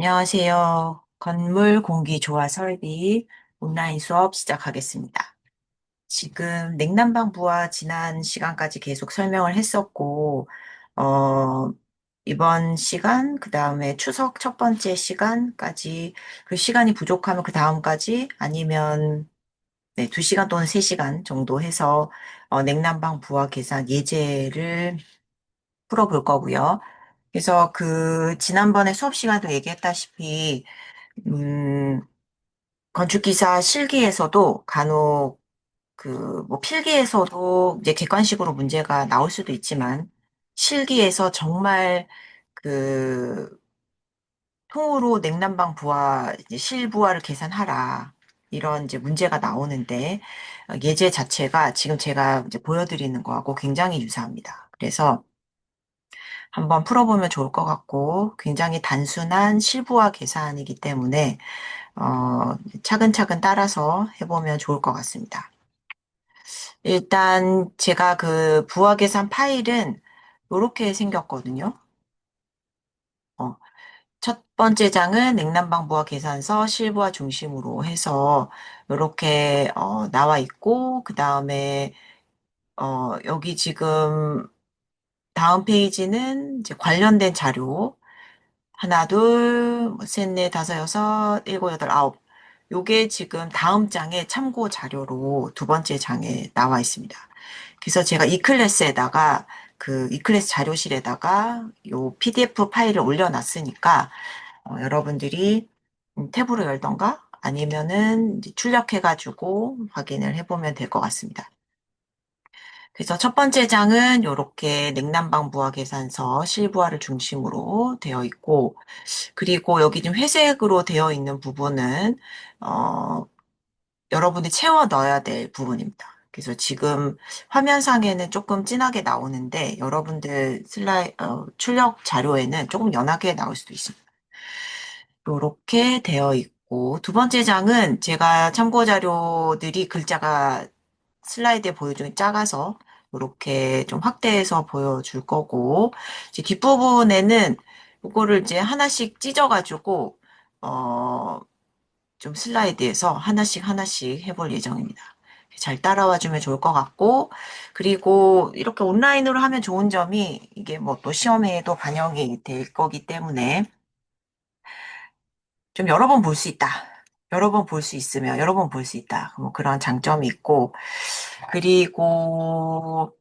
안녕하세요. 건물 공기 조화 설비 온라인 수업 시작하겠습니다. 지금 냉난방부와 지난 시간까지 계속 설명을 했었고, 어, 이번 시간, 그 다음에 추석 첫 번째 시간까지, 그 시간이 부족하면 그 다음까지 아니면 네, 2시간 또는 3시간 정도 해서 냉난방 부하 계산 예제를 풀어볼 거고요. 그래서 그 지난번에 수업 시간도 얘기했다시피 음, 건축기사 실기에서도 간혹 그 뭐 필기에서도 이제 객관식으로 문제가 나올 수도 있지만 실기에서 정말 그 통으로 냉난방 부하, 이제 실부하를 계산하라. 이런 이제 문제가 나오는데 예제 자체가 지금 제가 이제 보여드리는 거하고 굉장히 유사합니다. 그래서 한번 풀어보면 좋을 것 같고 굉장히 단순한 실부하 계산이기 때문에 차근차근 따라서 해보면 좋을 것 같습니다. 일단 제가 그 부하 계산 파일은 이렇게 생겼거든요. 어, 첫 번째 장은 냉난방 부하 계산서 실부하 중심으로 해서 이렇게 나와 있고 그 다음에 여기 지금 다음 페이지는 이제 관련된 자료 하나, 둘, 뭐 셋, 넷, 다섯, 여섯, 일곱, 여덟, 아홉. 요게 지금 다음 장에 참고 자료로 두 번째 장에 나와 있습니다. 그래서 제가 이 클래스에다가 그 이 클래스 자료실에다가 요 PDF 파일을 올려놨으니까 여러분들이 탭으로 열던가 아니면은 이제 출력해가지고 확인을 해보면 될 것 같습니다. 그래서 첫 번째 장은 이렇게 냉난방 부하 계산서 실부하를 중심으로 되어 있고 그리고 여기 지금 회색으로 되어 있는 부분은, 어, 여러분이 채워 넣어야 될 부분입니다. 그래서 지금 화면상에는 조금 진하게 나오는데, 여러분들 출력 자료에는 조금 연하게 나올 수도 있습니다. 이렇게 되어 있고, 두 번째 장은 제가 참고 자료들이 글자가 슬라이드에 보여주기 작아서 이렇게 좀 확대해서 보여줄 거고, 이제 뒷부분에는 이거를 이제 하나씩 찢어가지고, 어, 좀 슬라이드에서 하나씩 하나씩 해볼 예정입니다. 잘 따라와 주면 좋을 것 같고, 그리고 이렇게 온라인으로 하면 좋은 점이 이게 뭐 또 시험에도 반영이 될 거기 때문에 좀 여러 번 볼 수 있다. 여러 번 볼 수 있으면 여러 번 볼 수 있다. 뭐 그런 장점이 있고, 그리고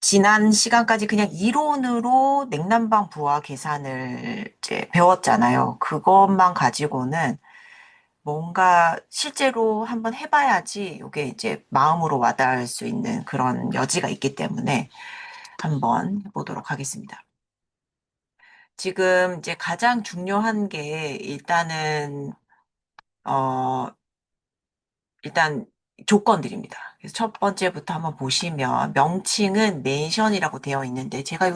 지난 시간까지 그냥 이론으로 냉난방 부하 계산을 이제 배웠잖아요. 그것만 가지고는 뭔가 실제로 한번 해봐야지 이게 이제 마음으로 와닿을 수 있는 그런 여지가 있기 때문에 한번 해보도록 하겠습니다. 지금 이제 가장 중요한 게 어, 일단 조건들입니다. 그래서 첫 번째부터 한번 보시면 명칭은 멘션이라고 되어 있는데 제가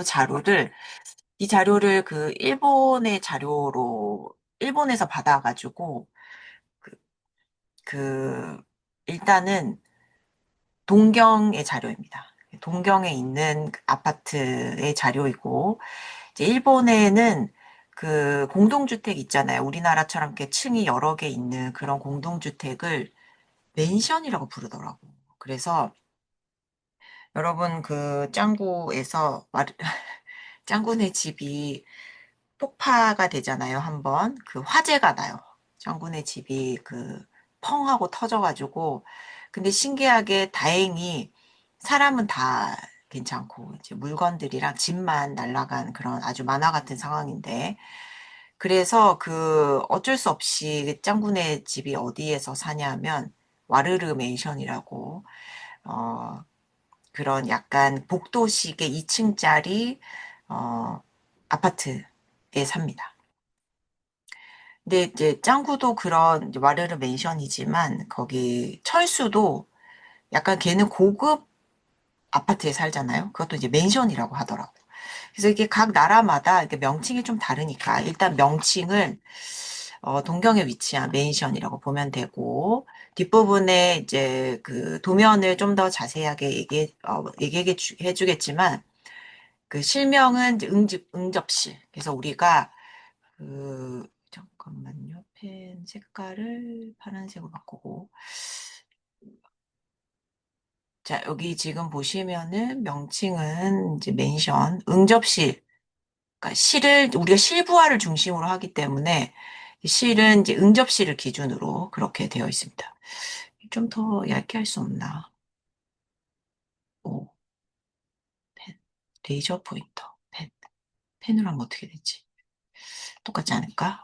이 자료를 그 일본에서 받아가지고 그, 그 일단은 동경의 자료입니다. 동경에 있는 그 아파트의 자료이고 이제 일본에는 그 공동주택 있잖아요. 우리나라처럼 이렇게 층이 여러 개 있는 그런 공동주택을 맨션이라고 부르더라고. 그래서 여러분 그 짱구에서 짱구네 집이 폭파가 되잖아요. 한번 그 화재가 나요. 짱구네 집이 그 펑 하고 터져가지고 근데 신기하게 다행히 사람은 다 괜찮고 이제 물건들이랑 집만 날아간 그런 아주 만화 같은 상황인데 그래서 그 어쩔 수 없이 짱구네 집이 어디에서 사냐면 와르르 맨션이라고 어 그런 약간 복도식의 2층짜리 어 아파트에 삽니다. 근데 이제 짱구도 그런 이제 와르르 맨션이지만 거기 철수도 약간 걔는 고급 아파트에 살잖아요. 그것도 이제 맨션이라고 하더라고. 그래서 이게 각 나라마다 이렇게 명칭이 좀 다르니까 일단 명칭을 동경에 위치한 맨션이라고 보면 되고 뒷부분에 이제 그 도면을 좀 더 자세하게 얘기해 주겠지만 그 실명은 이제 응접실. 그래서 우리가 그 잠깐만요. 펜 색깔을 파란색으로 바꾸고. 자, 여기 지금 보시면은 명칭은 이제 멘션, 응접실. 그러니까 실을, 우리가 실부화를 중심으로 하기 때문에 실은 이제 응접실을 기준으로 그렇게 되어 있습니다. 좀 더 얇게 할 수 없나? 오, 펜. 레이저 포인터. 펜. 펜으로 하면 어떻게 되지? 똑같지 않을까?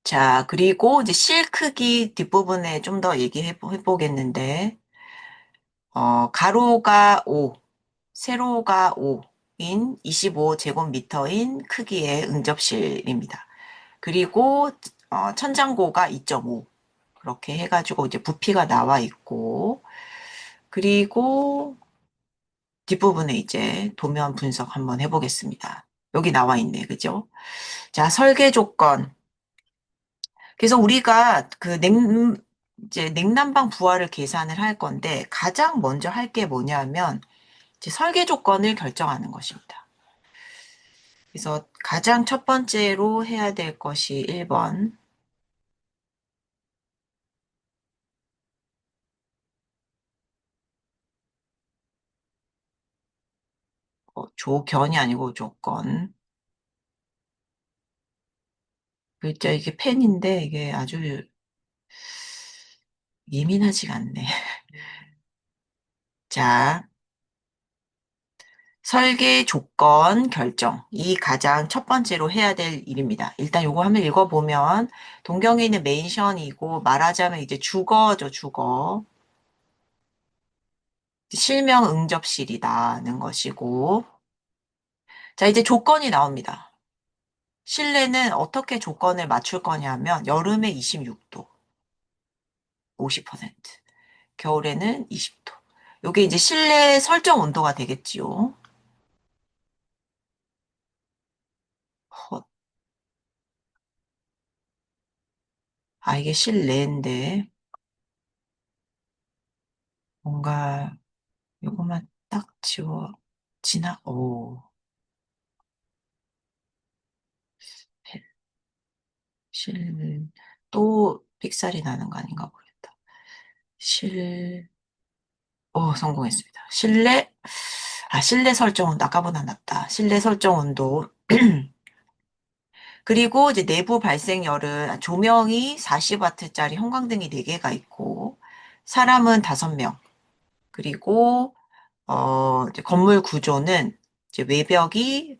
자, 그리고 이제 실 크기 뒷부분에 좀 더 얘기해 보겠는데, 가로가 5, 세로가 5인 25제곱미터인 크기의 응접실입니다. 그리고 천장고가 2.5. 그렇게 해가지고 이제 부피가 나와 있고, 그리고 뒷부분에 이제 도면 분석 한번 해보겠습니다. 여기 나와 있네, 그죠? 자, 설계 조건. 그래서 우리가 이제 냉난방 부하를 계산을 할 건데, 가장 먼저 할 게 뭐냐면, 이제 설계 조건을 결정하는 것입니다. 그래서 가장 첫 번째로 해야 될 것이 1번, 조견이 아니고 조건. 글자 이게 펜인데 이게 아주 예민하지가 않네. 자, 설계 조건 결정. 이 가장 첫 번째로 해야 될 일입니다. 일단 요거 한번 읽어보면 동경에 있는 멘션이고 말하자면 이제 주거죠, 주거. 실명 응접실이다는 것이고. 자, 이제 조건이 나옵니다. 실내는 어떻게 조건을 맞출 거냐면 여름에 26도, 50%. 겨울에는 20도. 요게 이제 실내 설정 온도가 되겠지요. 헛. 아, 이게 실내인데 뭔가 요거만 딱 펜, 실, 또 삑살이 나는 거 아닌가 모르겠다. 실, 성공했습니다. 실내 설정 온도, 아까보다 낫다. 실내 설정 온도. 그리고 이제 내부 발생열은 조명이 40W짜리 형광등이 4개가 있고, 사람은 5명. 그리고, 이제 건물 구조는 이제 외벽이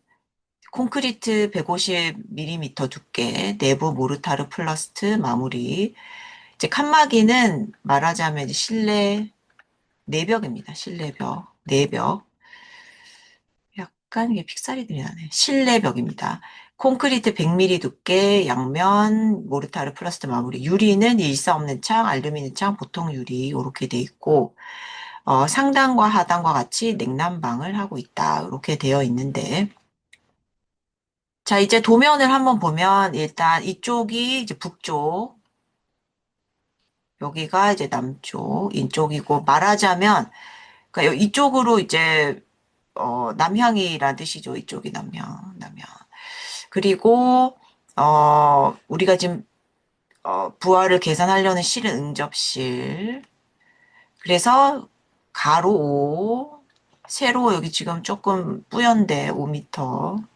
콘크리트 150mm 두께, 내부 모르타르 플러스트 마무리. 이제 칸막이는 말하자면 이제 실내 내벽입니다. 실내벽, 내벽. 약간 이게 픽사리들이 나네. 실내벽입니다. 콘크리트 100mm 두께, 양면, 모르타르 플러스트 마무리. 유리는 일사 없는 창, 알루미늄 창, 보통 유리, 이렇게 돼 있고, 상단과 하단과 같이 냉난방을 하고 있다. 이렇게 되어 있는데, 자, 이제 도면을 한번 보면 일단 이쪽이 이제 북쪽, 여기가 이제 남쪽, 이쪽이고 말하자면 그러니까 이쪽으로 이제 남향이란 뜻이죠. 이쪽이 남향. 그리고 우리가 지금 부하를 계산하려는 실은 응접실. 그래서 가로 5, 세로 여기 지금 조금 뿌연데 5m.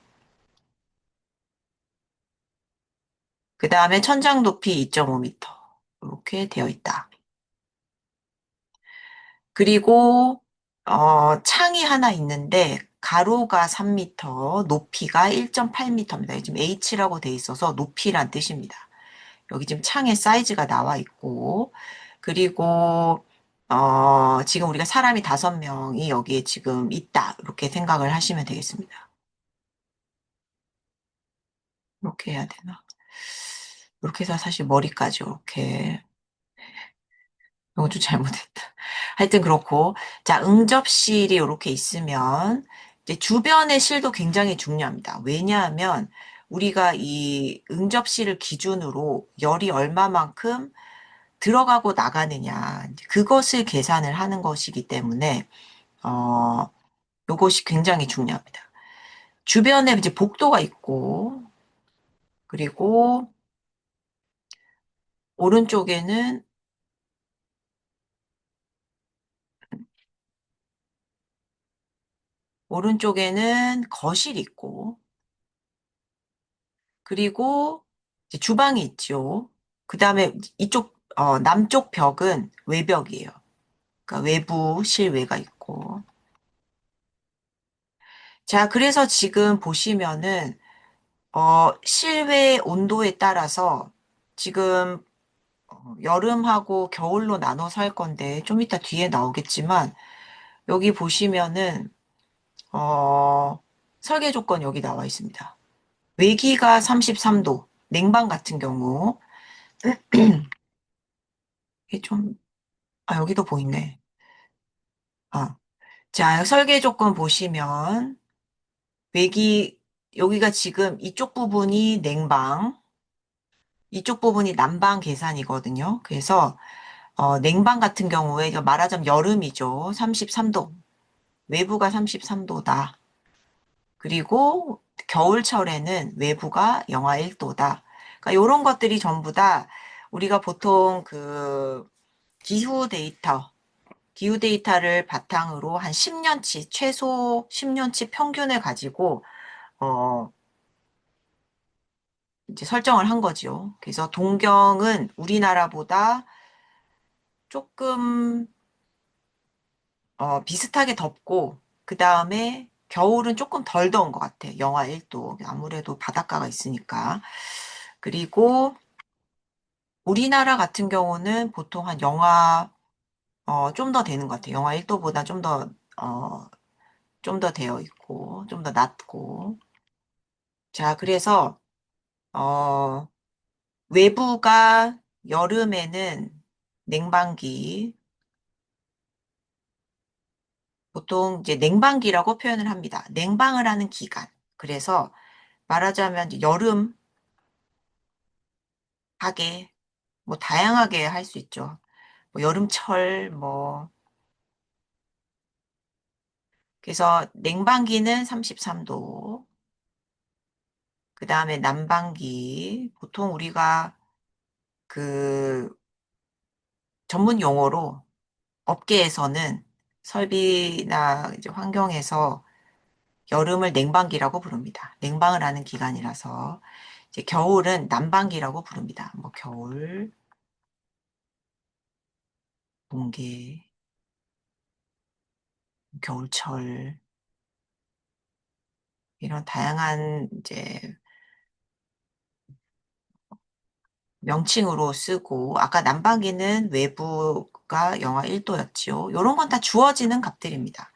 그 다음에 천장 높이 2.5m. 이렇게 되어 있다. 그리고 창이 하나 있는데 가로가 3m, 높이가 1.8m입니다. 지금 H라고 돼 있어서 높이란 뜻입니다. 여기 지금 창의 사이즈가 나와 있고 그리고 지금 우리가 사람이 5명이 여기에 지금 있다. 이렇게 생각을 하시면 되겠습니다. 이렇게 해야 되나? 이렇게 해서 사실 머리까지 이렇게 이거 좀 잘못했다. 하여튼 그렇고, 자, 응접실이 이렇게 있으면, 이제 주변의 실도 굉장히 중요합니다. 왜냐하면, 우리가 이 응접실을 기준으로 열이 얼마만큼 들어가고 나가느냐, 이제 그것을 계산을 하는 것이기 때문에, 어, 요것이 굉장히 중요합니다. 주변에 이제 복도가 있고, 그리고 오른쪽에는, 오른쪽에는 거실이 있고, 그리고 이제 주방이 있죠. 그 다음에 이쪽, 남쪽 벽은 외벽이에요. 그러니까 외부 실외가 있고. 자, 그래서 지금 보시면은, 실외 온도에 따라서 지금 여름하고 겨울로 나눠서 할 건데, 좀 이따 뒤에 나오겠지만, 여기 보시면은, 어, 설계 조건 여기 나와 있습니다. 외기가 33도, 냉방 같은 경우, 이게 좀, 아, 여기도 보이네. 아, 자, 설계 조건 보시면, 외기, 여기가 지금 이쪽 부분이 냉방, 이쪽 부분이 난방 계산이거든요. 그래서, 냉방 같은 경우에, 이거 말하자면 여름이죠. 33도. 외부가 33도다. 그리고 겨울철에는 외부가 영하 1도다. 그러니까 이런 것들이 전부 다 우리가 보통 그 기후 데이터, 기후 데이터를 바탕으로 한 10년치, 최소 10년치 평균을 가지고, 어, 이제 설정을 한 거죠. 그래서 동경은 우리나라보다 조금, 비슷하게 덥고, 그 다음에 겨울은 조금 덜 더운 것 같아. 영하 1도. 아무래도 바닷가가 있으니까. 그리고 우리나라 같은 경우는 보통 한 좀 더 되는 것 같아요. 영하 1도보다 좀 더 되어 있고, 좀 더 낮고. 자, 그래서, 어, 외부가 여름에는 냉방기, 보통 이제 냉방기라고 표현을 합니다. 냉방을 하는 기간. 그래서 말하자면 이제 여름, 하게, 뭐 다양하게 할 수 있죠. 뭐 여름철, 뭐. 그래서 냉방기는 33도, 그 다음에 난방기, 보통 우리가 그 전문 용어로 업계에서는 설비나 이제 환경에서 여름을 냉방기라고 부릅니다. 냉방을 하는 기간이라서 이제 겨울은 난방기라고 부릅니다. 뭐 겨울, 동계, 겨울철 이런 다양한 이제 명칭으로 쓰고 아까 난방기는 외부가 영하 1도였지요. 이런 건 다 주어지는 값들입니다.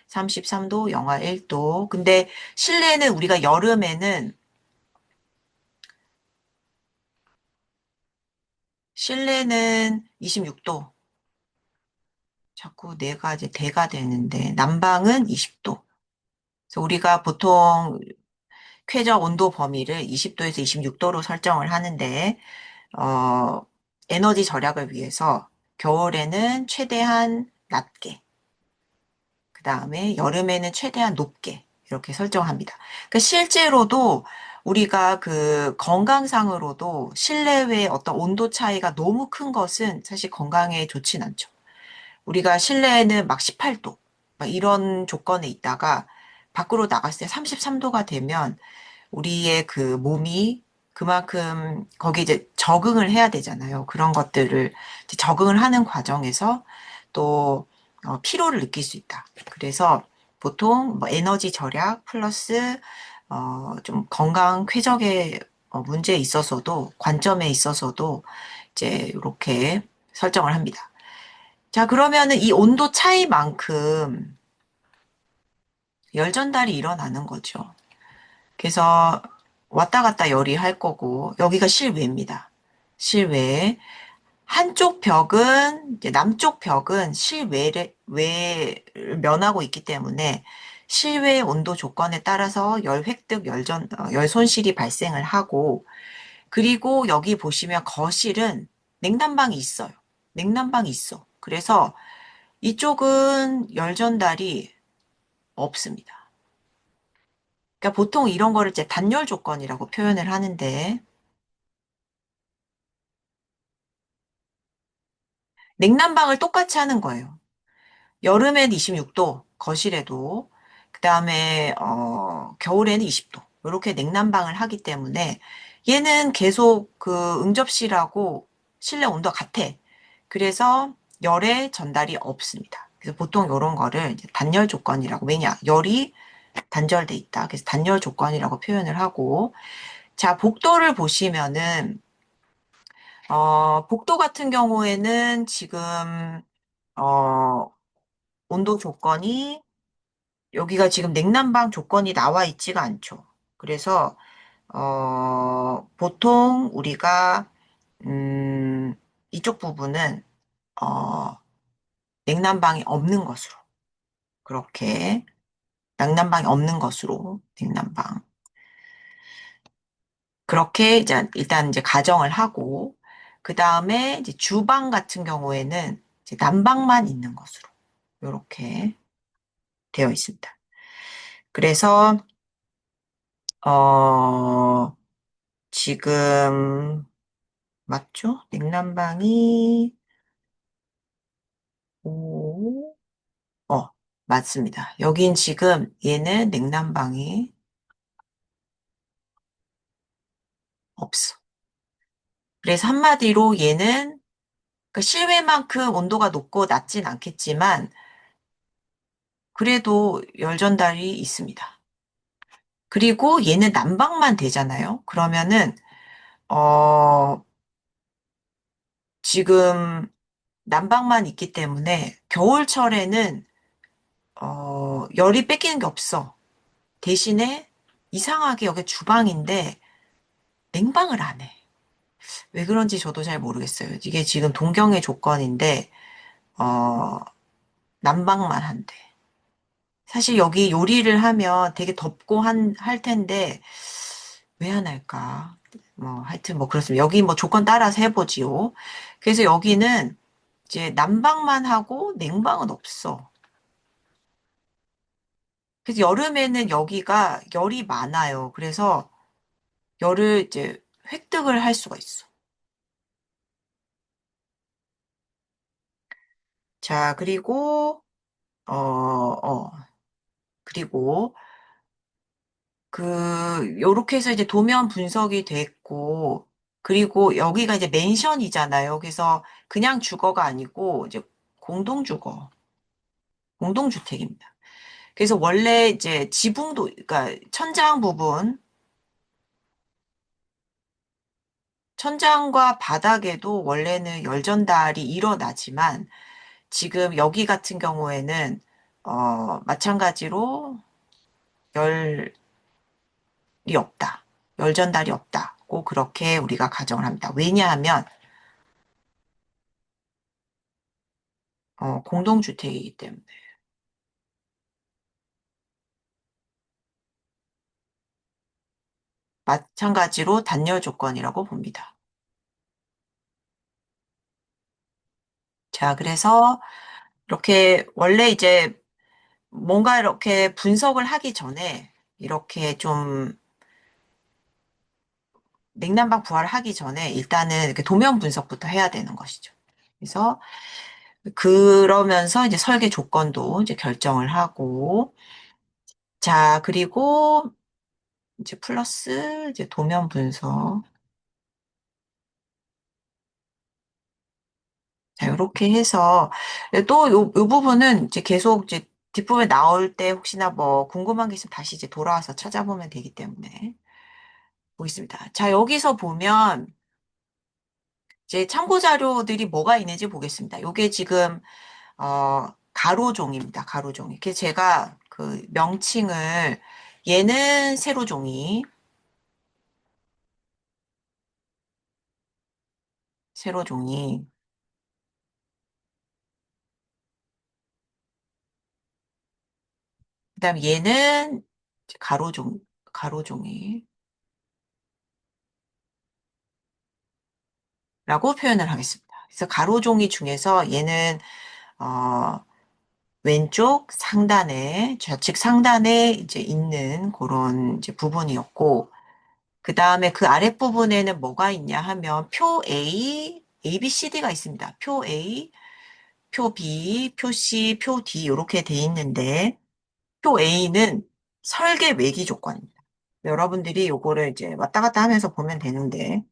33도, 영하 1도. 근데 실내는 우리가 여름에는 실내는 26도. 자꾸 내가 이제 대가 되는데 난방은 20도. 그래서 우리가 보통 쾌적 온도 범위를 20도에서 26도로 설정을 하는데 에너지 절약을 위해서 겨울에는 최대한 낮게 그 다음에 여름에는 최대한 높게 이렇게 설정합니다. 그러니까 실제로도 우리가 그 건강상으로도 실내외의 어떤 온도 차이가 너무 큰 것은 사실 건강에 좋진 않죠. 우리가 실내에는 막 18도 막 이런 조건에 있다가 밖으로 나갔을 때 33도가 되면 우리의 그 몸이 그만큼 거기에 이제 적응을 해야 되잖아요. 그런 것들을 이제 적응을 하는 과정에서 또 피로를 느낄 수 있다. 그래서 보통 뭐 에너지 절약 플러스 좀 건강 쾌적의 문제에 있어서도 관점에 있어서도 이제 이렇게 설정을 합니다. 자, 그러면은 이 온도 차이만큼 열 전달이 일어나는 거죠. 그래서 왔다 갔다 열이 할 거고, 여기가 실외입니다. 실외. 한쪽 벽은, 이제 남쪽 벽은 외를 면하고 있기 때문에 실외 온도 조건에 따라서 열 획득, 열 손실이 발생을 하고, 그리고 여기 보시면 거실은 냉난방이 있어요. 냉난방이 있어. 그래서 이쪽은 열 전달이 없습니다. 그러니까 보통 이런 거를 이제 단열 조건이라고 표현을 하는데, 냉난방을 똑같이 하는 거예요. 여름엔 26도, 거실에도, 그 다음에, 겨울에는 20도. 이렇게 냉난방을 하기 때문에 얘는 계속 그 응접실하고 실내 온도가 같아. 그래서 열의 전달이 없습니다. 그래서 보통 이런 거를 이제 단열 조건이라고, 왜냐? 열이 단절돼 있다. 그래서 단열 조건이라고 표현을 하고, 자, 복도를 보시면은, 복도 같은 경우에는 지금, 어, 온도 조건이 여기가 지금 냉난방 조건이 나와 있지가 않죠. 그래서 보통 우리가 이쪽 부분은 어, 냉난방이 없는 것으로 그렇게 냉난방이 없는 것으로 냉난방 그렇게 이제 일단 이제 가정을 하고 그 다음에 이제 주방 같은 경우에는 이제 난방만 있는 것으로 이렇게 되어 있습니다. 그래서 어, 지금 맞죠? 냉난방이 오, 맞습니다. 여긴 지금 얘는 냉난방이 없어. 그래서 한마디로 얘는 그 실외만큼 온도가 높고 낮진 않겠지만 그래도 열 전달이 있습니다. 그리고 얘는 난방만 되잖아요. 그러면은 어 지금 난방만 있기 때문에 겨울철에는 열이 뺏기는 게 없어. 대신에 이상하게 여기 주방인데 냉방을 안 해. 왜 그런지 저도 잘 모르겠어요. 이게 지금 동경의 조건인데, 어, 난방만 한대. 사실 여기 요리를 하면 되게 덥고 할 텐데, 왜 안 할까? 뭐, 하여튼 뭐 그렇습니다. 여기 뭐 조건 따라서 해보지요. 그래서 여기는 이제 난방만 하고 냉방은 없어. 그래서 여름에는 여기가 열이 많아요. 그래서 열을 이제 획득을 할 수가 있어. 자, 그리고, 요렇게 해서 이제 도면 분석이 됐고, 그리고 여기가 이제 맨션이잖아요. 그래서 그냥 주거가 아니고, 이제 공동주거, 공동주택입니다. 그래서 원래 이제 지붕도, 그러니까 천장 부분, 천장과 바닥에도 원래는 열 전달이 일어나지만, 지금 여기 같은 경우에는, 마찬가지로 열이 없다. 열 전달이 없다고 그렇게 우리가 가정을 합니다. 왜냐하면, 공동주택이기 때문에. 마찬가지로 단열 조건이라고 봅니다. 자, 그래서 이렇게 원래 이제 뭔가 이렇게 분석을 하기 전에 이렇게 좀 냉난방 부활을 하기 전에 일단은 이렇게 도면 분석부터 해야 되는 것이죠. 그래서 그러면서 이제 설계 조건도 이제 결정을 하고 자, 그리고 이제 플러스 이제 도면 분석. 자, 이렇게 해서 또 요 부분은 이제 계속 이제 뒷부분에 나올 때 혹시나 뭐 궁금한 게 있으면 다시 이제 돌아와서 찾아보면 되기 때문에 보겠습니다. 자, 여기서 보면 이제 참고 자료들이 뭐가 있는지 보겠습니다. 요게 지금 가로종입니다. 가로종이. 그래서 제가 그 명칭을 얘는 세로종이, 세로종이. 그다음 얘는 가로종, 가로종이. 라고 표현을 하겠습니다. 그래서 가로종이 중에서 얘는 어, 왼쪽 상단에, 좌측 상단에 이제 있는 그런 이제 부분이었고, 그 다음에 그 아랫부분에는 뭐가 있냐 하면 표 A, B, C, D가 있습니다. 표 A, 표 B, 표 C, 표 D 이렇게 돼 있는데 표 A는 설계 외기 조건입니다. 여러분들이 요거를 이제 왔다 갔다 하면서 보면 되는데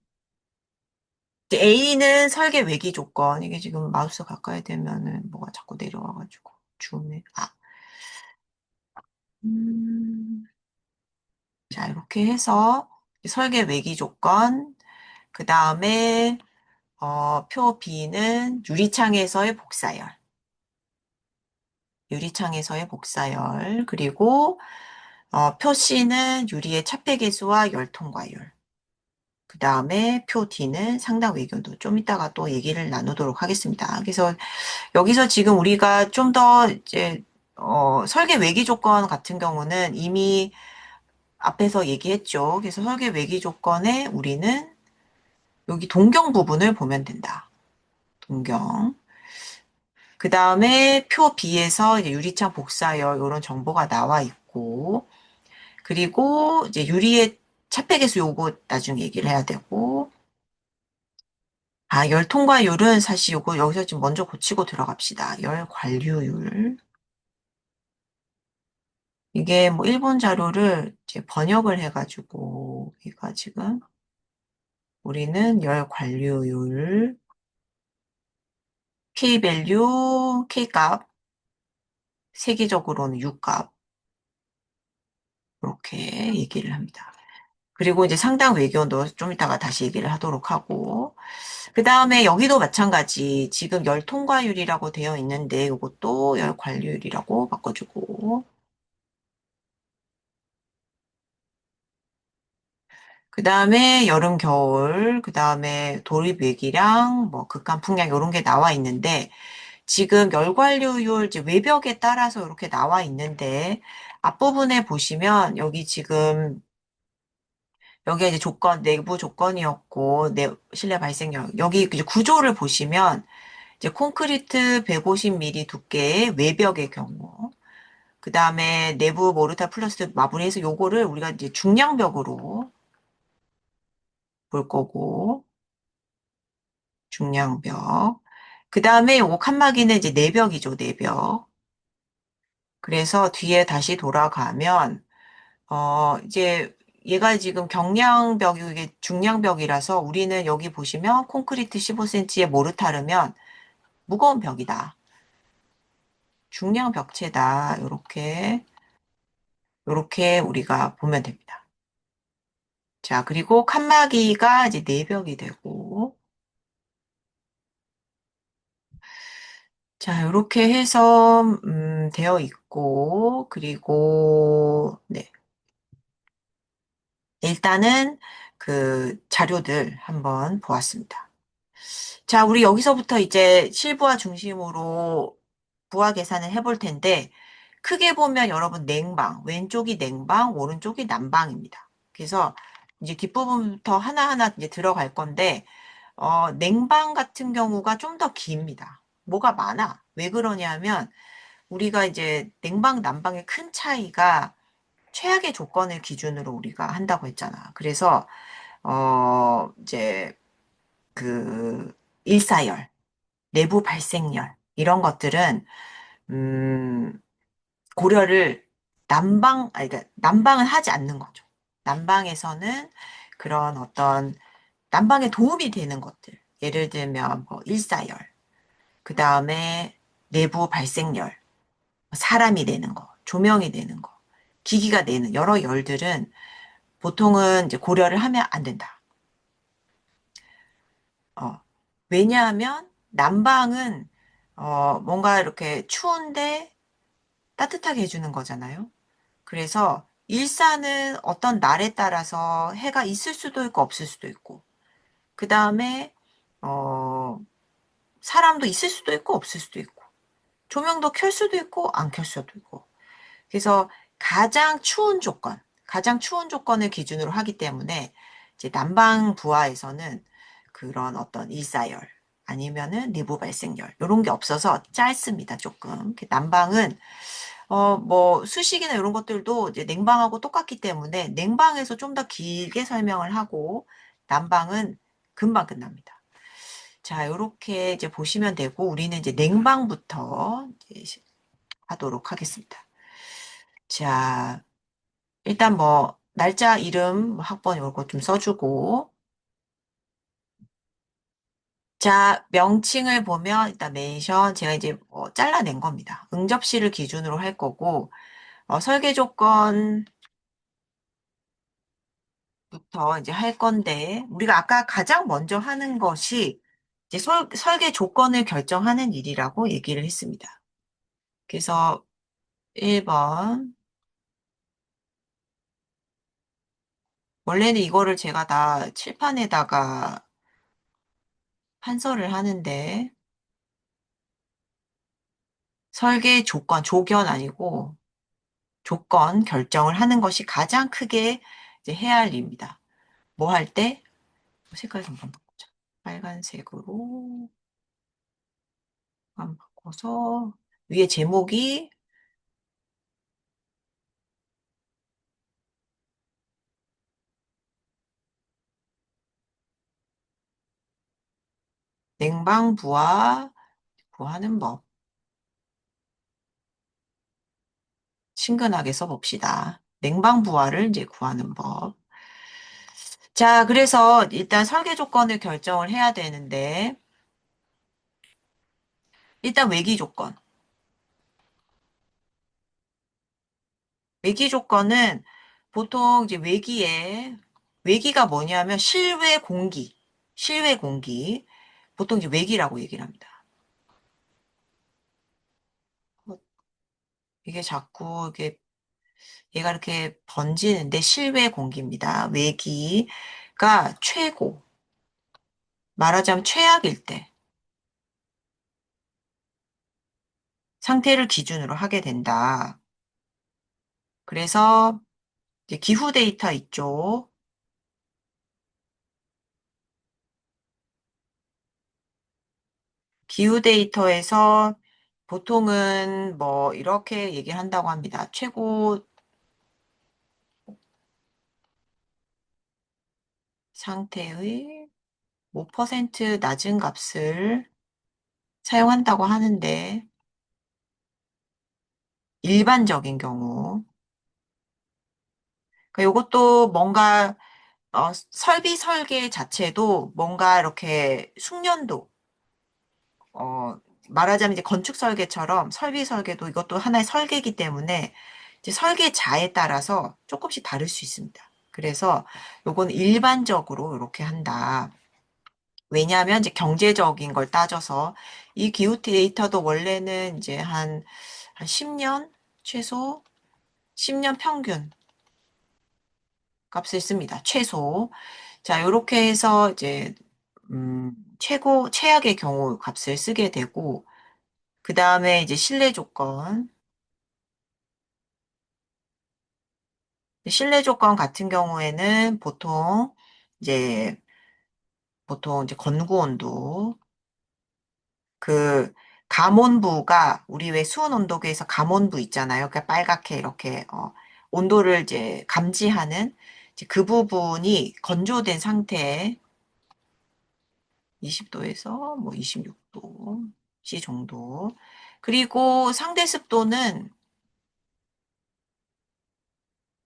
이제 A는 설계 외기 조건 이게 지금 마우스 가까이 되면은 뭐가 자꾸 내려와가지고 줌에 음, 자 이렇게 해서 설계 외기 조건 그 다음에 표 B는 유리창에서의 복사열 유리창에서의 복사열 그리고 표 C는 유리의 차폐계수와 열 통과율. 그 다음에 표 D는 상당 외교도 좀 이따가 또 얘기를 나누도록 하겠습니다. 그래서 여기서 지금 우리가 좀 더 이제 설계 외기 조건 같은 경우는 이미 앞에서 얘기했죠. 그래서 설계 외기 조건에 우리는 여기 동경 부분을 보면 된다. 동경. 그 다음에 표 B에서 이제 유리창 복사열 이런 정보가 나와 있고 그리고 이제 유리의 차폐계수 요거 나중에 얘기를 해야 되고, 열 통과율은 사실 요거 여기서 지금 먼저 고치고 들어갑시다. 열 관류율. 이게 뭐 일본 자료를 이제 번역을 해가지고, 얘가 지금 우리는 열 관류율, K-밸류, K-값, 세계적으로는 U-값, 이렇게 얘기를 합니다. 그리고 이제 상당 외교도 좀 이따가 다시 얘기를 하도록 하고, 그 다음에 여기도 마찬가지. 지금 열 통과율이라고 되어 있는데 이것도 열 관리율이라고 바꿔주고. 그 다음에 여름, 겨울, 그 다음에 도립외기량, 뭐 극한 풍량 이런 게 나와 있는데 지금 열 관리율 이제 외벽에 따라서 이렇게 나와 있는데 앞부분에 보시면 여기 지금 여기가 이제 조건, 내부 조건이었고, 실내 발생력. 여기 이제 구조를 보시면 이제 콘크리트 150mm 두께의 외벽의 경우, 그 다음에 내부 모르타 플러스 마무리해서 요거를 우리가 이제 중량벽으로 볼 거고, 중량벽. 그 다음에 요거 칸막이는 이제 내벽이죠, 내벽. 그래서 뒤에 다시 돌아가면, 이제 얘가 지금 경량벽이 이게 중량벽이라서 우리는 여기 보시면 콘크리트 15cm의 모르타르면 무거운 벽이다. 중량 벽체다. 요렇게 우리가 보면 됩니다. 자, 그리고 칸막이가 이제 내벽이 되고, 자, 요렇게 해서, 되어 있고, 그리고, 네. 일단은 그 자료들 한번 보았습니다. 자, 우리 여기서부터 이제 실부하 중심으로 부하 계산을 해볼 텐데, 크게 보면 여러분 냉방, 왼쪽이 냉방, 오른쪽이 난방입니다. 그래서 이제 뒷부분부터 하나하나 이제 들어갈 건데, 냉방 같은 경우가 좀 더 깁니다. 뭐가 많아. 왜 그러냐면, 우리가 이제 냉방, 난방의 큰 차이가 최악의 조건을 기준으로 우리가 한다고 했잖아. 그래서, 이제 그 일사열, 내부 발생열, 이런 것들은, 음, 고려를 그러니까 난방은 하지 않는 거죠. 난방에서는 그런 어떤 난방에 도움이 되는 것들. 예를 들면 뭐 일사열, 그 다음에 내부 발생열, 사람이 내는 거, 조명이 내는 거, 기기가 내는 여러 열들은 보통은 이제 고려를 하면 안 된다. 어, 왜냐하면 난방은 뭔가 이렇게 추운데 따뜻하게 해주는 거잖아요. 그래서 일산은 어떤 날에 따라서 해가 있을 수도 있고 없을 수도 있고, 그 다음에, 사람도 있을 수도 있고 없을 수도 있고, 조명도 켤 수도 있고 안 켤 수도 있고. 그래서 가장 추운 조건을 기준으로 하기 때문에, 이제 난방 부하에서는 그런 어떤 일사열, 그 다음에 내부 발생열, 사람이 내는 거, 조명이 되는 여러 열들은 보통은 이제 고려를 하면 안 된다. 아니면은 내부 발생열 이런 게 없어서 짧습니다. 조금. 난방은 뭐 수식이나 이런 것들도 이제 냉방하고 똑같기 때문에 냉방에서 좀 더 길게 설명을 하고 난방은 금방 끝납니다. 자, 이렇게 이제 보시면 되고 우리는 이제 냉방부터 이제 하도록 하겠습니다. 자, 일단 뭐 날짜, 이름, 뭐 학번 이런 거 좀 써주고 자, 명칭을 보면 일단 멘션 제가 이제 잘라낸 겁니다. 응접시를 기준으로 할 거고 설계 조건부터 이제 할 건데 우리가 아까 가장 먼저 하는 것이 이제 설계 조건을 결정하는 일이라고 얘기를 했습니다. 그래서 1번 원래는 이거를 제가 다 칠판에다가 판서를 하는데 설계 조건, 조견 아니고 조건 결정을 하는 것이 가장 크게 이제 해야 할 일입니다. 뭐 할 때? 색깔 좀 바꾸자. 빨간색으로 한 바꿔서 위에 제목이 냉방부와 구하는 법. 친근하게 써봅시다. 냉방부와를 이제 구하는 법. 자, 그래서 일단 설계 조건을 결정을 해야 되는데 일단 외기 조건. 외기 조건은 보통 이제 외기가 뭐냐면 실외 공기. 보통 이제 외기라고 얘기를 합니다. 이게 자꾸 이게 얘가 이렇게 번지는데 실외 공기입니다. 외기가 최고. 말하자면 최악일 때 상태를 기준으로 하게 된다. 그래서 이제 기후 데이터 있죠. 기후 데이터에서 보통은 뭐 이렇게 얘기를 한다고 합니다. 최고 상태의 5% 낮은 값을 사용한다고 하는데 일반적인 경우 그러니까 이것도 뭔가 설비 설계 자체도 뭔가 이렇게 숙련도 말하자면 이제 건축 설계처럼 설비 설계도 이것도 하나의 설계이기 때문에 이제 설계자에 따라서 조금씩 다를 수 있습니다. 그래서 요건 일반적으로 이렇게 한다. 왜냐하면 이제 경제적인 걸 따져서 이 기후 데이터도 원래는 이제 한 10년 최소 10년 평균 값을 씁니다. 최소. 자, 요렇게 해서 이제 최악의 경우 값을 쓰게 되고 그 다음에 이제 실내 조건. 실내 조건 같은 경우에는 이제 보통 이제 건구 온도 그 감온부가 우리 왜 수온 온도계에서 감온부 있잖아요. 그러니까 빨갛게 이렇게 온도를 이제 감지하는 이제 그 부분이 건조된 상태에 20도에서 뭐 26도씨 정도. 그리고 상대 습도는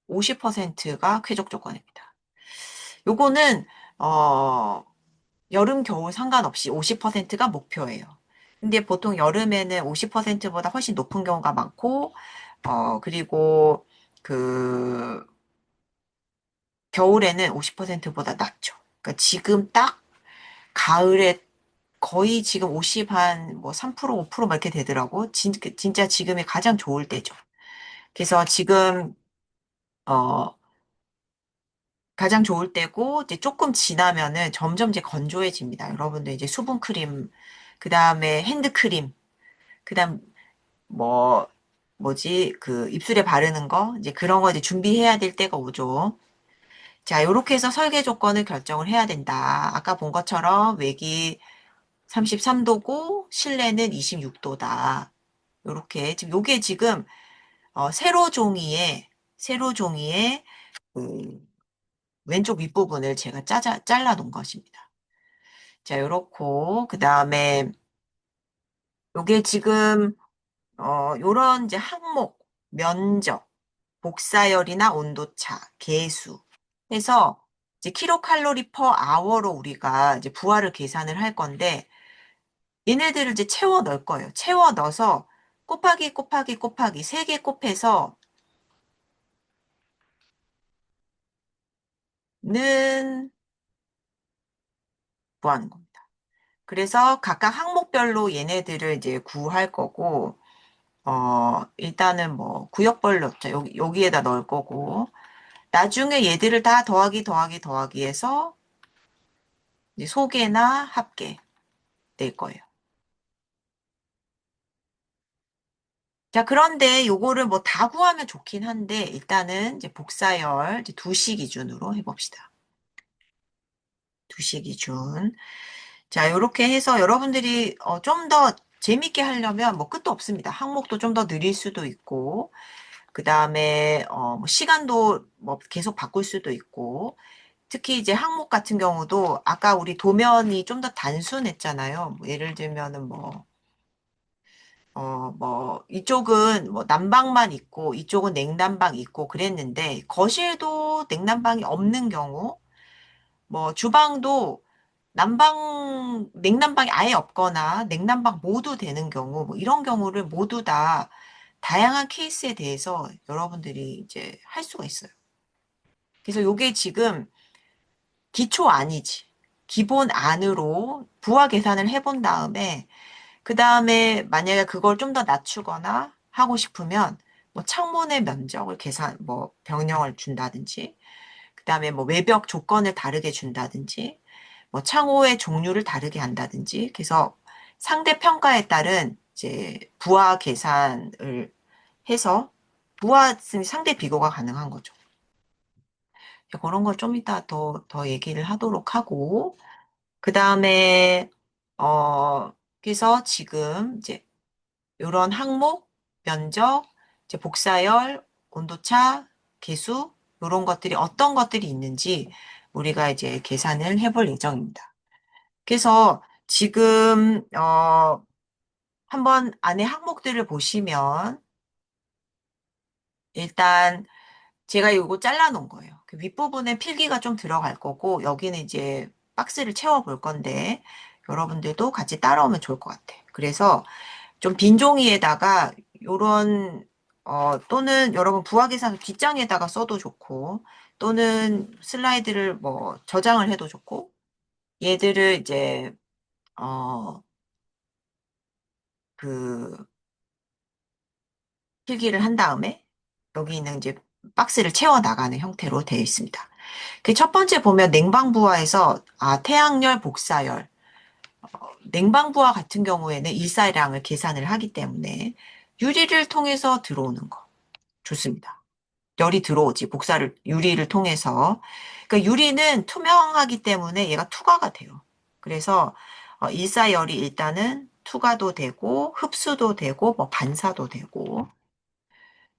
50%가 쾌적 조건입니다. 요거는 어 여름, 겨울 상관없이 50%가 목표예요. 근데 보통 여름에는 50%보다 훨씬 높은 경우가 많고, 그리고 그, 겨울에는 50%보다 낮죠. 그러니까 지금 딱 가을에 거의 지금 50 한 뭐 3%, 5%막 이렇게 되더라고. 진짜 지금이 가장 좋을 때죠. 그래서 지금, 어, 가장 좋을 때고, 이제 조금 지나면은 점점 이제 건조해집니다. 여러분들 이제 수분 크림, 그 다음에 핸드크림, 그다음 뭐 그 입술에 바르는 거 이제 그런 거 이제 준비해야 될 때가 오죠. 자, 요렇게 해서 설계 조건을 결정을 해야 된다. 아까 본 것처럼 외기 33도고 실내는 26도다. 요렇게 지금 요게 지금 세로 종이에 그 왼쪽 윗부분을 제가 잘라 놓은 것입니다. 자, 요렇고 그다음에 요게 지금 요런 이제 항목, 면적, 복사열이나 온도차, 계수 해서 이제 킬로칼로리 퍼 아워로 우리가 이제 부하를 계산을 할 건데 얘네들을 이제 채워 넣을 거예요. 채워 넣어서 곱하기 곱하기 곱하기 3개 곱해서 는 구하는 겁니다. 그래서 각각 항목별로 얘네들을 이제 구할 거고 일단은 뭐 구역별로 자, 여기에다 넣을 거고 나중에 얘들을 다 더하기 더하기 더하기 해서 이제 소개나 합계 낼 거예요. 자, 그런데 요거를 뭐 다 구하면 좋긴 한데 일단은 이제 복사열 이제 2시 기준으로 해봅시다. 2시 기준. 자, 요렇게 해서 여러분들이 좀 더 재밌게 하려면 뭐 끝도 없습니다. 항목도 좀 더 느릴 수도 있고 그 다음에 뭐 시간도 뭐 계속 바꿀 수도 있고 특히 이제 항목 같은 경우도 아까 우리 도면이 좀 더 단순했잖아요. 뭐 예를 들면은 뭐 이쪽은 뭐 난방만 있고 이쪽은 냉난방 있고 그랬는데 거실도 냉난방이 없는 경우 뭐 주방도 냉난방이 아예 없거나 냉난방 모두 되는 경우 뭐 이런 경우를 모두 다 다양한 케이스에 대해서 여러분들이 이제 할 수가 있어요. 그래서 요게 지금 기초 아니지. 기본 안으로 부하 계산을 해본 다음에 그 다음에 만약에 그걸 좀 더 낮추거나 하고 싶으면 뭐 창문의 면적을 뭐 변형을 준다든지 그 다음에 뭐 외벽 조건을 다르게 준다든지 뭐 창호의 종류를 다르게 한다든지 그래서 상대 평가에 따른 이제 부하 계산을 해서 부하 상대 비교가 가능한 거죠. 그런 걸 좀 이따 더 얘기를 하도록 하고, 그 다음에, 그래서 지금 이제 이런 항목, 면적, 이제 복사열, 온도차, 계수, 이런 것들이 어떤 것들이 있는지 우리가 이제 계산을 해볼 예정입니다. 그래서 지금, 한번 안에 항목들을 보시면 일단 제가 이거 잘라놓은 거예요. 그 윗부분에 필기가 좀 들어갈 거고, 여기는 이제 박스를 채워 볼 건데, 여러분들도 같이 따라오면 좋을 것 같아. 그래서 좀 빈 종이에다가 요런, 또는 여러분 부화계산 뒷장에다가 써도 좋고, 또는 슬라이드를 뭐 저장을 해도 좋고, 얘들을 이제, 어, 그, 필기를 한 다음에, 여기 있는 이제 박스를 채워 나가는 형태로 되어 있습니다. 그 첫 번째 보면 냉방부화에서 태양열, 복사열, 냉방부화 같은 경우에는 일사량을 계산을 하기 때문에 유리를 통해서 들어오는 거 좋습니다. 열이 들어오지 유리를 통해서 그러니까 유리는 투명하기 때문에 얘가 투과가 돼요. 그래서 일사열이 일단은 투과도 되고 흡수도 되고 뭐 반사도 되고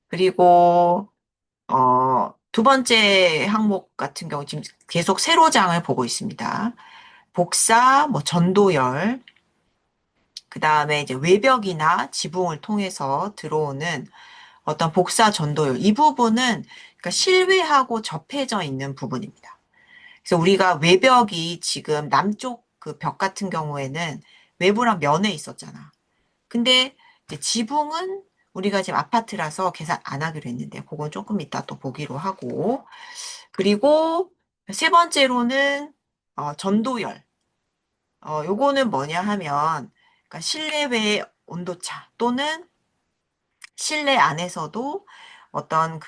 그리고 두 번째 항목 같은 경우 지금 계속 세로장을 보고 있습니다. 복사, 뭐 전도열, 그 다음에 이제 외벽이나 지붕을 통해서 들어오는 어떤 복사 전도열. 이 부분은 그러니까 실외하고 접해져 있는 부분입니다. 그래서 우리가 외벽이 지금 남쪽 그 벽 같은 경우에는 외부랑 면에 있었잖아. 근데 이제 지붕은 우리가 지금 아파트라서 계산 안 하기로 했는데, 그건 조금 이따 또 보기로 하고. 그리고 세 번째로는 전도열. 요거는 뭐냐 하면 그러니까 실내외 온도차 또는 실내 안에서도 어떤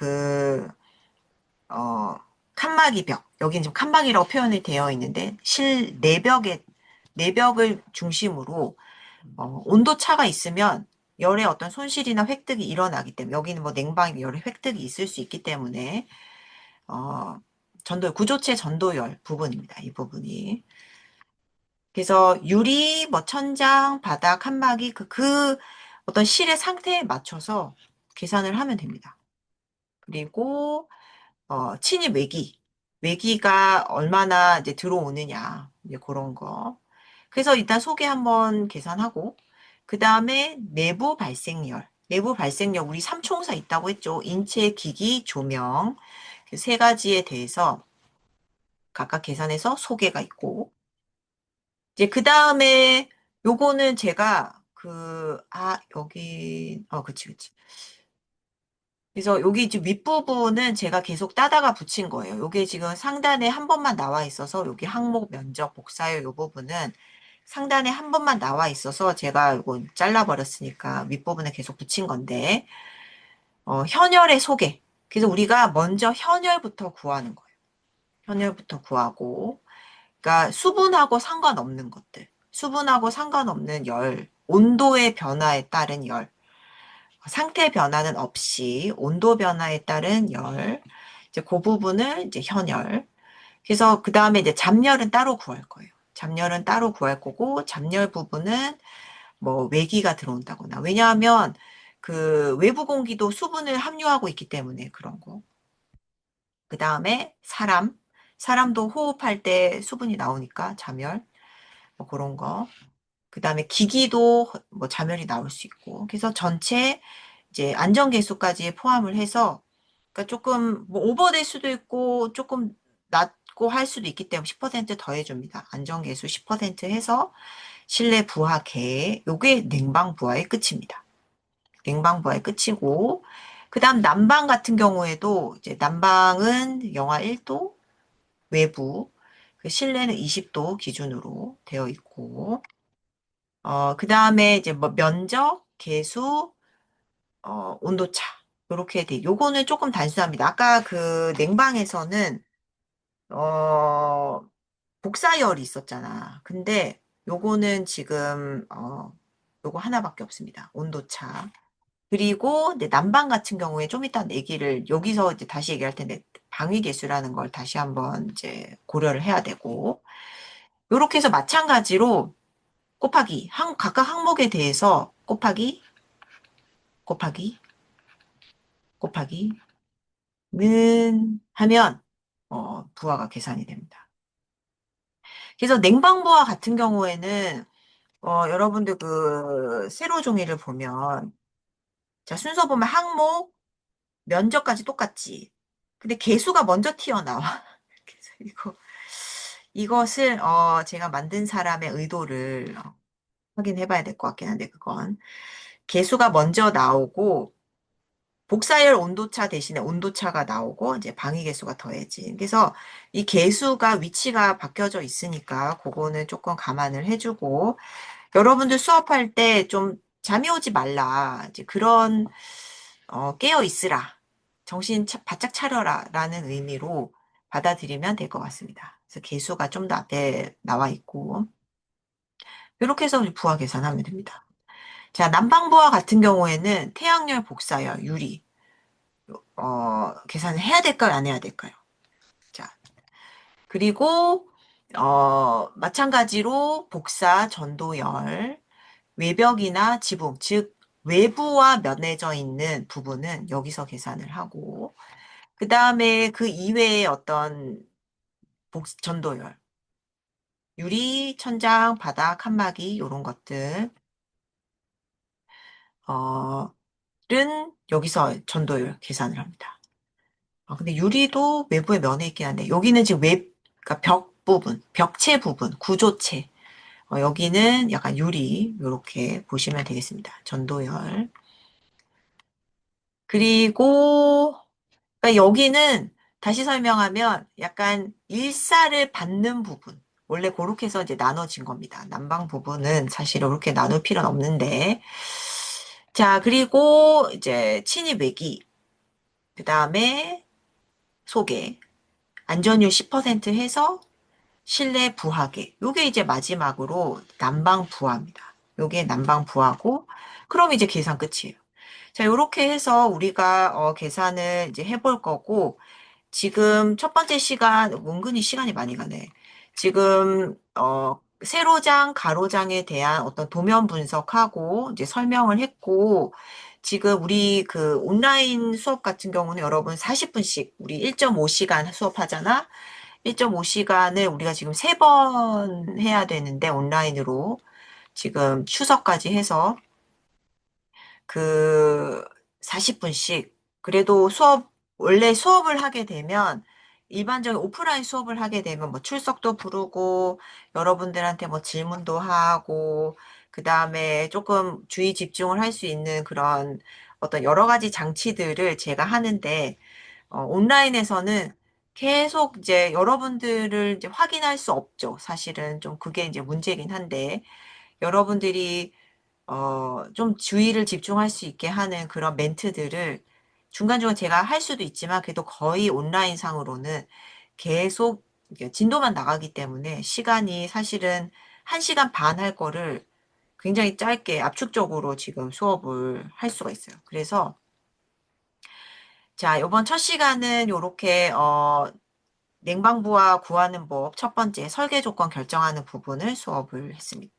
어, 칸막이 벽. 여기는 지금 칸막이라고 표현이 되어 있는데 내벽을 중심으로 온도 차가 있으면 열의 어떤 손실이나 획득이 일어나기 때문에 여기는 뭐 냉방이 열의 획득이 있을 수 있기 때문에 어, 구조체 전도열 부분입니다. 이 부분이. 그래서 유리, 뭐 천장, 바닥, 칸막이 그 어떤 실의 상태에 맞춰서 계산을 하면 됩니다. 그리고 침입 외기가 얼마나 이제 들어오느냐 이제 그런 거. 그래서 일단 소개 한번 계산하고 그 다음에 내부 발생열 우리 삼총사 있다고 했죠. 인체, 기기, 조명 그 세 가지에 대해서 각각 계산해서 소개가 있고 이제 그 다음에 요거는 제가 여기 그치 그치. 그래서 여기 지금 윗부분은 제가 계속 따다가 붙인 거예요. 요게 지금 상단에 한 번만 나와 있어서 여기 항목 면적 복사요 요 부분은 상단에 한 번만 나와 있어서 제가 이거 잘라버렸으니까 윗부분에 계속 붙인 건데 현열의 소개. 그래서 우리가 먼저 현열부터 구하는 거예요. 현열부터 구하고 그러니까 수분하고 상관없는 것들. 수분하고 상관없는 열, 온도의 변화에 따른 열, 상태 변화는 없이 온도 변화에 따른 열, 이제 그 부분을 이제 현열. 그래서 그 다음에 이제 잡열은 따로 구할 거예요. 잡열은 따로 구할 거고, 잡열 부분은 뭐 외기가 들어온다거나. 왜냐하면 그 외부 공기도 수분을 함유하고 있기 때문에 그런 거. 그 다음에 사람도 호흡할 때 수분이 나오니까 잠열, 뭐 그런 거. 그 다음에 기기도 뭐 잠열이 나올 수 있고. 그래서 전체 이제 안전계수까지 포함을 해서 그러니까 조금 뭐 오버될 수도 있고 조금 낮고 할 수도 있기 때문에 10% 더해줍니다. 안전계수 10% 해서 실내 부하계 요게 냉방 부하의 끝입니다. 냉방 부하의 끝이고 그 다음 난방 같은 경우에도 이제 난방은 영하 1도 외부 그 실내는 20도 기준으로 되어 있고 그 다음에 이제 뭐 면적, 계수, 온도차. 요렇게 돼. 요거는 조금 단순합니다. 아까 그 냉방에서는, 어, 복사열이 있었잖아. 근데 요거는 지금, 요거 하나밖에 없습니다. 온도차. 그리고 이제 난방 같은 경우에 좀 이따 얘기를, 여기서 이제 다시 얘기할 텐데, 방위계수라는 걸 다시 한번 이제 고려를 해야 되고, 요렇게 해서 마찬가지로 각각 항목에 대해서 곱하기, 곱하기는 하면, 부하가 계산이 됩니다. 그래서 냉방부하 같은 경우에는, 여러분들 그, 세로 종이를 보면, 자, 순서 보면 항목, 면적까지 똑같지. 근데 개수가 먼저 튀어나와. 그래서 이것을, 제가 만든 사람의 의도를 확인해 봐야 될 것 같긴 한데, 그건. 개수가 먼저 나오고, 복사열 온도차 대신에 온도차가 나오고 이제 방위 계수가 더해진. 그래서 이 계수가 위치가 바뀌어져 있으니까 그거는 조금 감안을 해주고 여러분들 수업할 때 좀 잠이 오지 말라. 이제 그런 깨어 있으라. 바짝 차려라라는 의미로 받아들이면 될 것 같습니다. 그래서 계수가 좀 더 앞에 나와 있고 이렇게 해서 우리 부하 계산하면 됩니다. 자, 난방부하 같은 경우에는 태양열, 복사열, 유리 계산을 해야 될까요? 안 해야 될까요? 자, 그리고, 마찬가지로 복사, 전도열, 외벽이나 지붕, 즉, 외부와 면해져 있는 부분은 여기서 계산을 하고, 그 다음에 그 이외의 어떤 전도열, 유리, 천장, 바닥, 칸막이, 이런 것들, 어, 는 여기서 전도열 계산을 합니다. 근데 유리도 외부에 면에 있긴 한데, 여기는 지금 그러니까 벽 부분, 벽체 부분, 구조체. 여기는 약간 유리, 이렇게 보시면 되겠습니다. 전도열. 그리고, 그러니까 여기는 다시 설명하면 약간 일사를 받는 부분. 원래 그렇게 해서 이제 나눠진 겁니다. 난방 부분은 사실 이렇게 나눌 필요는 없는데. 자, 그리고 이제 침입 외기. 그 다음에 소개. 안전율 10% 해서 실내 부하계. 요게 이제 마지막으로 난방 부하입니다. 요게 난방 부하고, 그럼 이제 계산 끝이에요. 자, 요렇게 해서 우리가 계산을 이제 해볼 거고, 지금 첫 번째 시간, 은근히 시간이 많이 가네. 지금, 세로장, 가로장에 대한 어떤 도면 분석하고 이제 설명을 했고, 지금 우리 그 온라인 수업 같은 경우는 여러분 40분씩 우리 1.5시간 수업하잖아? 1.5시간을 우리가 지금 3번 해야 되는데 온라인으로 지금 추석까지 해서 그 40분씩 그래도 원래 수업을 하게 되면 일반적인 오프라인 수업을 하게 되면 뭐 출석도 부르고 여러분들한테 뭐 질문도 하고 그 다음에 조금 주의 집중을 할 수 있는 그런 어떤 여러 가지 장치들을 제가 하는데 온라인에서는 계속 이제 여러분들을 이제 확인할 수 없죠. 사실은 좀 그게 이제 문제긴 한데 여러분들이 좀 주의를 집중할 수 있게 하는 그런 멘트들을 중간중간 제가 할 수도 있지만 그래도 거의 온라인 상으로는 계속 이게 진도만 나가기 때문에 시간이 사실은 1시간 반 할 거를 굉장히 짧게 압축적으로 지금 수업을 할 수가 있어요. 그래서 자, 이번 첫 시간은 요렇게 냉방부와 구하는 법 첫 번째 설계 조건 결정하는 부분을 수업을 했습니다.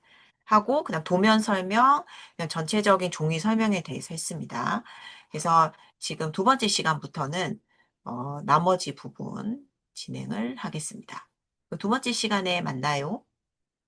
하고 그다음 도면 설명, 그냥 전체적인 종이 설명에 대해서 했습니다. 그래서 지금 두 번째 시간부터는 나머지 부분 진행을 하겠습니다. 두 번째 시간에 만나요.